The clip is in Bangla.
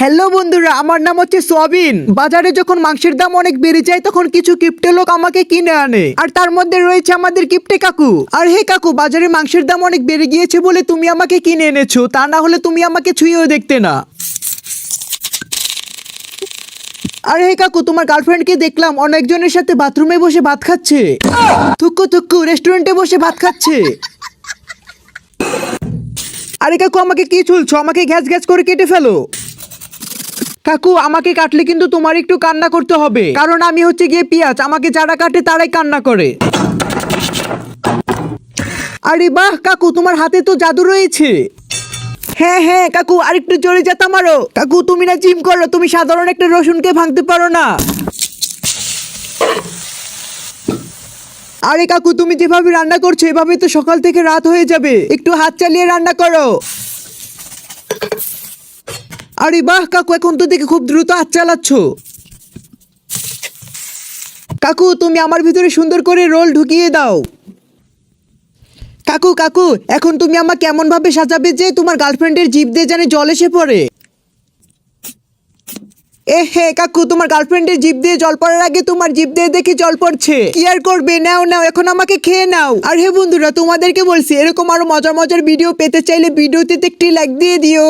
হ্যালো বন্ধুরা, আমার নাম হচ্ছে সোয়াবিন। বাজারে যখন মাংসের দাম অনেক বেড়ে যায় তখন কিছু কিপ্টে লোক আমাকে কিনে আনে, আর তার মধ্যে রয়েছে আমাদের কিপ্টে কাকু। আর হে কাকু, বাজারে মাংসের দাম অনেক বেড়ে গিয়েছে বলে তুমি আমাকে কিনে এনেছো, তা না হলে তুমি আমাকে ছুঁয়েও দেখতে না। আরে হে কাকু, তোমার গার্লফ্রেন্ডকে দেখলাম অনেকজনের সাথে বাথরুমে বসে ভাত খাচ্ছে। থুক্কু থুক্কু, রেস্টুরেন্টে বসে ভাত খাচ্ছে। আরে কাকু, আমাকে কি চুলছো? আমাকে গ্যাস গ্যাস করে কেটে ফেলো। কাকু, আমাকে কাটলে কিন্তু তোমার একটু কান্না করতে হবে, কারণ আমি হচ্ছে গিয়ে পেঁয়াজ, আমাকে যারা কাটে তারাই কান্না করে। আরে বাহ কাকু, তোমার হাতে তো জাদু রয়েছে। হ্যাঁ হ্যাঁ কাকু, আরেকটু জোরে যেতে মারো। কাকু, তুমি না জিম করো, তুমি সাধারণ একটা রসুনকে ভাঙতে পারো না। আরে কাকু, তুমি যেভাবে রান্না করছো এভাবে তো সকাল থেকে রাত হয়ে যাবে, একটু হাত চালিয়ে রান্না করো। আরে বাহ কাকু, এখন তো দেখে খুব দ্রুত হাত চালাচ্ছ। কাকু, তুমি আমার ভিতরে সুন্দর করে রোল ঢুকিয়ে দাও। কাকু কাকু, এখন তুমি আমাকে এমন ভাবে সাজাবে যে তোমার গার্লফ্রেন্ডের জিভ দিয়ে যেন জল এসে পড়ে। এ হে কাকু, তোমার গার্লফ্রেন্ডের জিভ দিয়ে জল পড়ার আগে তোমার জিভ দিয়ে দেখে জল পড়ছে, কি আর করবে, নাও নাও, এখন আমাকে খেয়ে নাও। আর হে বন্ধুরা, তোমাদেরকে বলছি এরকম আরো মজার মজার ভিডিও পেতে চাইলে ভিডিওতে একটি লাইক দিয়ে দিও।